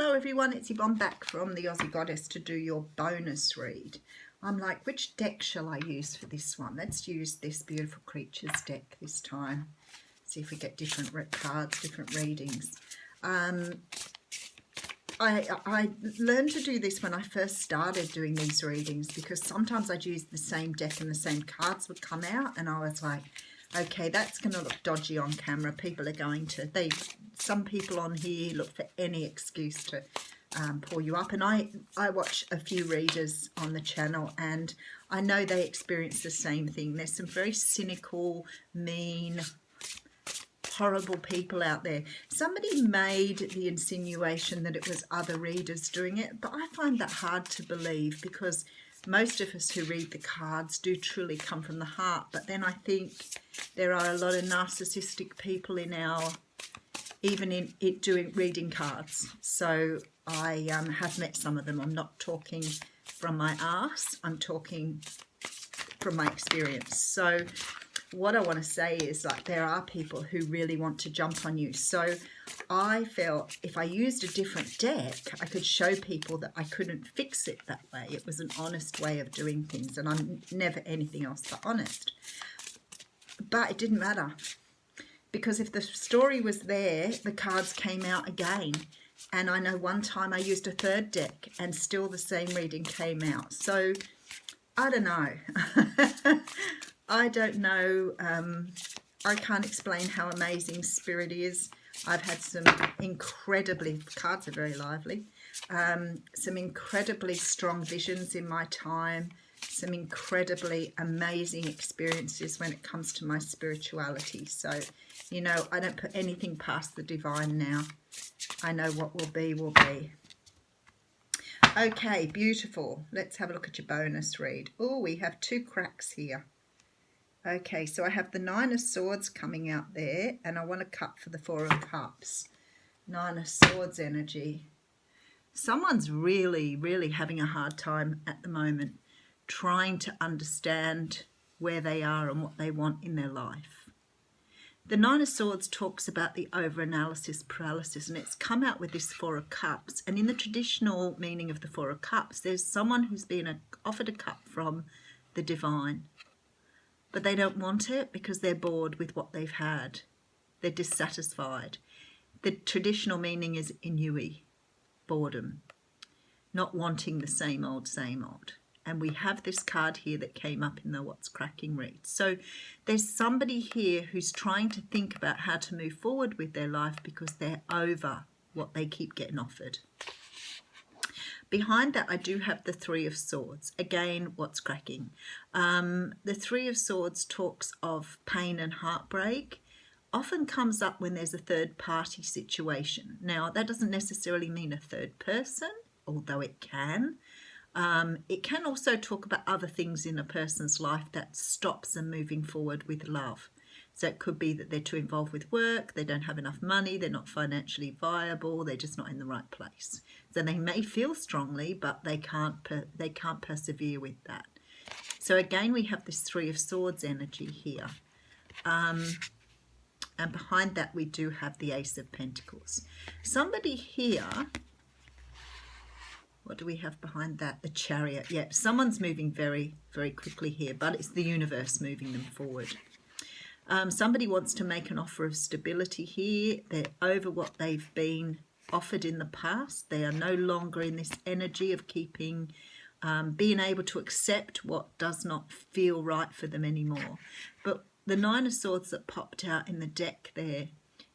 Hello everyone, it's Yvonne back from the Aussie Goddess to do your bonus read. I'm like, which deck shall I use for this one? Let's use this Beautiful Creatures deck this time. See if we get different cards, different readings. I learned to do this when I first started doing these readings, because sometimes I'd use the same deck and the same cards would come out and I was like, okay, that's going to look dodgy on camera. People are going to, some people on here look for any excuse to pull you up. And I watch a few readers on the channel and I know they experience the same thing. There's some very cynical, mean, horrible people out there. Somebody made the insinuation that it was other readers doing it, but I find that hard to believe, because most of us who read the cards do truly come from the heart. But then I think there are a lot of narcissistic people in even in it doing reading cards. So I have met some of them. I'm not talking from my arse, I'm talking from my experience. So what I want to say is, like, there are people who really want to jump on you. So I felt if I used a different deck, I could show people that I couldn't fix it that way. It was an honest way of doing things, and I'm never anything else but honest. But it didn't matter, because if the story was there, the cards came out again. And I know one time I used a third deck and still the same reading came out. So I don't know. I don't know. I can't explain how amazing Spirit is. I've had some cards are very lively, some incredibly strong visions in my time, some incredibly amazing experiences when it comes to my spirituality. So, you know, I don't put anything past the divine now. I know what will be, will be. Okay, beautiful. Let's have a look at your bonus read. Oh, we have two cracks here. Okay, so I have the Nine of Swords coming out there, and I want to cut for the Four of Cups. Nine of Swords energy. Someone's really, really having a hard time at the moment trying to understand where they are and what they want in their life. The Nine of Swords talks about the over-analysis paralysis, and it's come out with this Four of Cups. And in the traditional meaning of the Four of Cups, there's someone who's been offered a cup from the divine, but they don't want it because they're bored with what they've had. They're dissatisfied. The traditional meaning is ennui, boredom, not wanting the same old, same old. And we have this card here that came up in the What's Cracking read. So there's somebody here who's trying to think about how to move forward with their life because they're over what they keep getting offered. Behind that, I do have the Three of Swords. Again, What's Cracking? The Three of Swords talks of pain and heartbreak. Often comes up when there's a third party situation. Now, that doesn't necessarily mean a third person, although it can. It can also talk about other things in a person's life that stops them moving forward with love. So it could be that they're too involved with work, they don't have enough money, they're not financially viable, they're just not in the right place. So they may feel strongly, but they can't persevere with that. So again, we have this Three of Swords energy here. And behind that, we do have the Ace of Pentacles. Somebody here, what do we have behind that? The Chariot. Yeah, someone's moving very, very quickly here, but it's the universe moving them forward. Somebody wants to make an offer of stability here. They're over what they've been offered in the past. They are no longer in this energy of keeping, being able to accept what does not feel right for them anymore. But the Nine of Swords that popped out in the deck there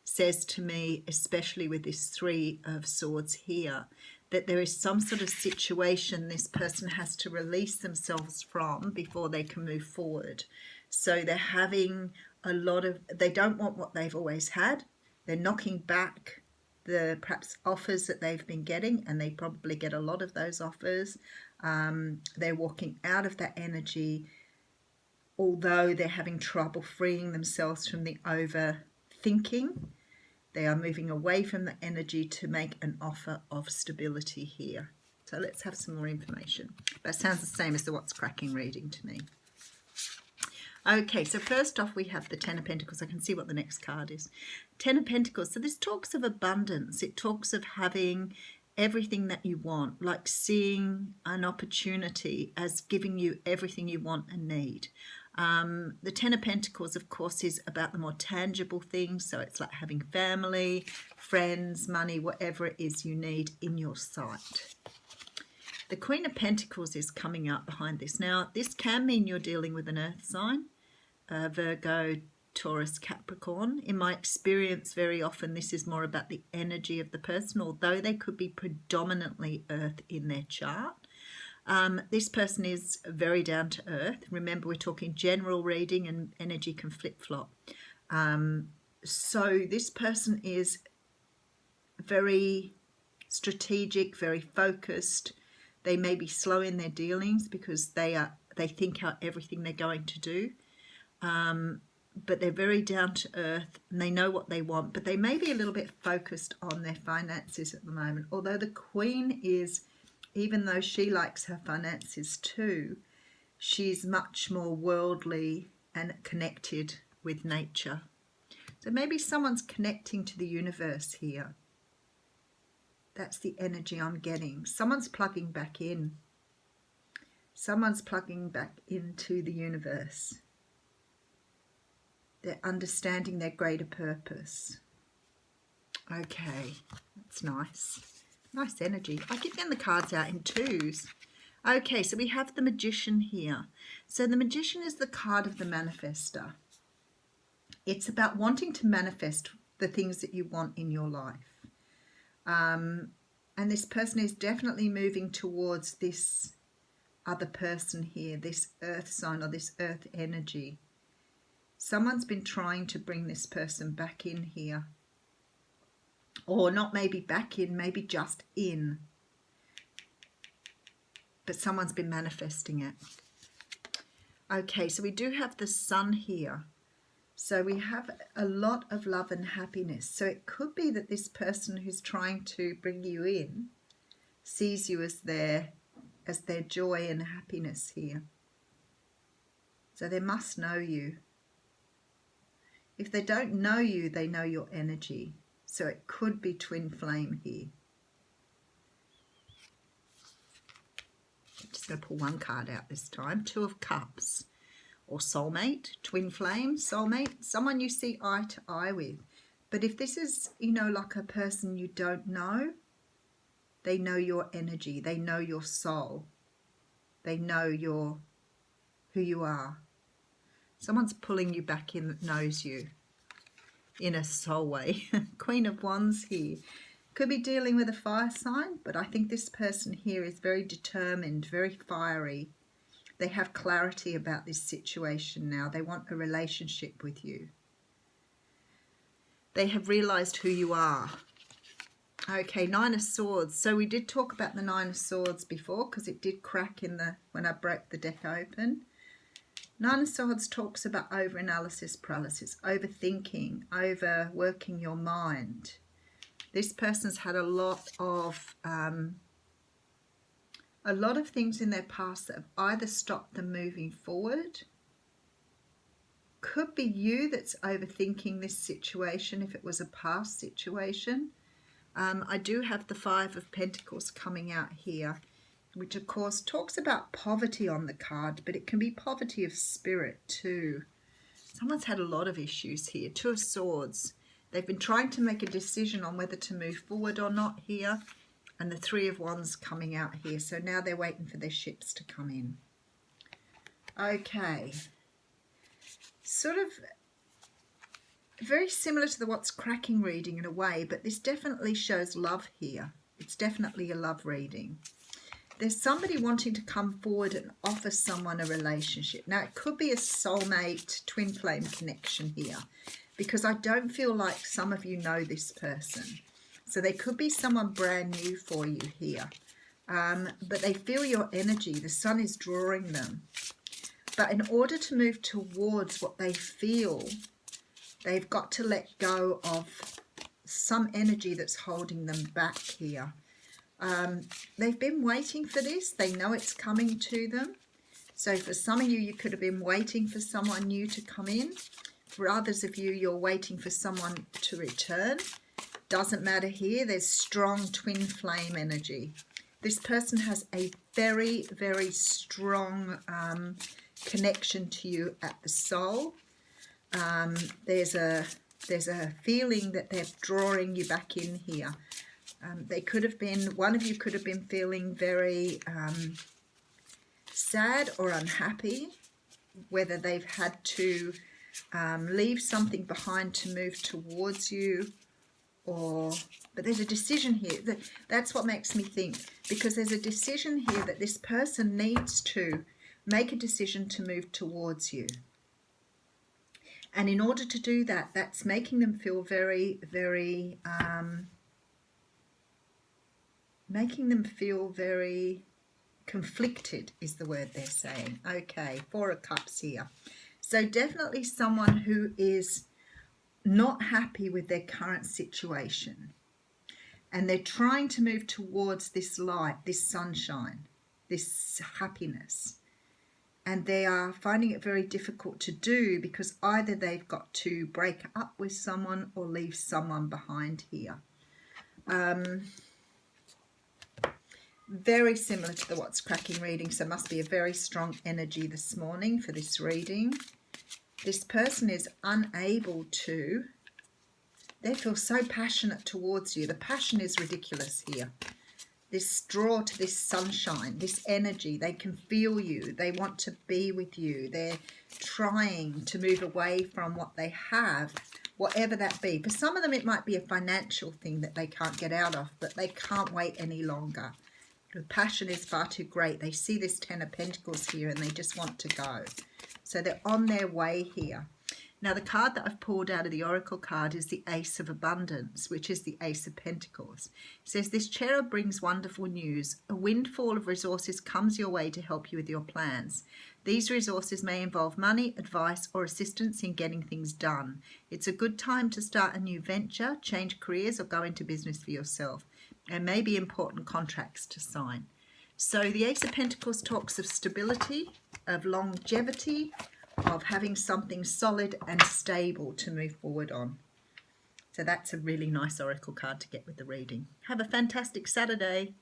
says to me, especially with this Three of Swords here, that there is some sort of situation this person has to release themselves from before they can move forward. So they're having a lot of, they don't want what they've always had. They're knocking back the perhaps offers that they've been getting, and they probably get a lot of those offers. They're walking out of that energy, although they're having trouble freeing themselves from the overthinking. They are moving away from the energy to make an offer of stability here. So let's have some more information. That sounds the same as the What's Cracking reading to me. Okay, so first off we have the Ten of Pentacles. I can see what the next card is. Ten of Pentacles. So this talks of abundance. It talks of having everything that you want, like seeing an opportunity as giving you everything you want and need. The Ten of Pentacles, of course, is about the more tangible things. So it's like having family, friends, money, whatever it is you need in your sight. The Queen of Pentacles is coming out behind this. Now, this can mean you're dealing with an earth sign, Virgo, Taurus, Capricorn. In my experience, very often this is more about the energy of the person, although they could be predominantly earth in their chart. This person is very down to earth. Remember, we're talking general reading and energy can flip-flop. So this person is very strategic, very focused. They may be slow in their dealings because they think out everything they're going to do. But they're very down to earth and they know what they want, but they may be a little bit focused on their finances at the moment. Although the Queen is, even though she likes her finances too, she's much more worldly and connected with nature. So maybe someone's connecting to the universe here. That's the energy I'm getting. Someone's plugging back in. Someone's plugging back into the universe. They're understanding their greater purpose. Okay, that's nice. Nice energy. I keep getting the cards out in twos. Okay, so we have the Magician here. So the Magician is the card of the manifester. It's about wanting to manifest the things that you want in your life. And this person is definitely moving towards this other person here, this earth sign or this earth energy. Someone's been trying to bring this person back in here. Or not maybe back in, maybe just in. But someone's been manifesting it. Okay, so we do have the Sun here. So we have a lot of love and happiness. So it could be that this person who's trying to bring you in sees you as their joy and happiness here. So they must know you. If they don't know you, they know your energy. So it could be twin flame here. I'm just going to pull one card out this time. Two of Cups. Or soulmate, twin flame, soulmate. Someone you see eye to eye with. But if this is, like a person you don't know, they know your energy. They know your soul. They know who you are. Someone's pulling you back in that knows you in a soul way. Queen of Wands here. Could be dealing with a fire sign, but I think this person here is very determined, very fiery. They have clarity about this situation now. They want a relationship with you. They have realized who you are. Okay, Nine of Swords. So we did talk about the Nine of Swords before because it did crack when I broke the deck open. Nine of Swords talks about over-analysis paralysis, overthinking, overworking your mind. This person's had a lot of things in their past that have either stopped them moving forward. Could be you that's overthinking this situation if it was a past situation. I do have the Five of Pentacles coming out here, which of course talks about poverty on the card, but it can be poverty of spirit too. Someone's had a lot of issues here. Two of Swords. They've been trying to make a decision on whether to move forward or not here. And the Three of Wands coming out here. So now they're waiting for their ships to come in. Okay. Sort of very similar to the What's Cracking reading in a way, but this definitely shows love here. It's definitely a love reading. There's somebody wanting to come forward and offer someone a relationship. Now, it could be a soulmate, twin flame connection here, because I don't feel like some of you know this person. So they could be someone brand new for you here. But they feel your energy. The sun is drawing them. But in order to move towards what they feel, they've got to let go of some energy that's holding them back here. They've been waiting for this. They know it's coming to them. So for some of you, you could have been waiting for someone new to come in. For others of you, you're waiting for someone to return. doesn't matter here. There's strong twin flame energy. This person has a very, very strong connection to you at the soul. There's a feeling that they're drawing you back in here. They could have been, one of you could have been feeling very sad or unhappy, whether they've had to leave something behind to move towards you, but there's a decision here. That's what makes me think, because there's a decision here that this person needs to make a decision to move towards you. And in order to do that, that's making them feel very, very, conflicted is the word they're saying. Okay, 4 of Cups here. So definitely someone who is not happy with their current situation. And they're trying to move towards this light, this sunshine, this happiness. And they are finding it very difficult to do, because either they've got to break up with someone or leave someone behind here. Very similar to the What's Cracking reading, so it must be a very strong energy this morning for this reading. This person is unable to, they feel so passionate towards you. The passion is ridiculous here. This draw to this sunshine, this energy, they can feel you. They want to be with you. They're trying to move away from what they have, whatever that be. For some of them, it might be a financial thing that they can't get out of, but they can't wait any longer. The passion is far too great. They see this 10 of Pentacles here and they just want to go. So they're on their way here. Now, the card that I've pulled out of the Oracle card is the Ace of Abundance, which is the Ace of Pentacles. It says, this cherub brings wonderful news. A windfall of resources comes your way to help you with your plans. These resources may involve money, advice, or assistance in getting things done. It's a good time to start a new venture, change careers, or go into business for yourself. And maybe important contracts to sign. So the Ace of Pentacles talks of stability, of longevity, of having something solid and stable to move forward on. So that's a really nice oracle card to get with the reading. Have a fantastic Saturday.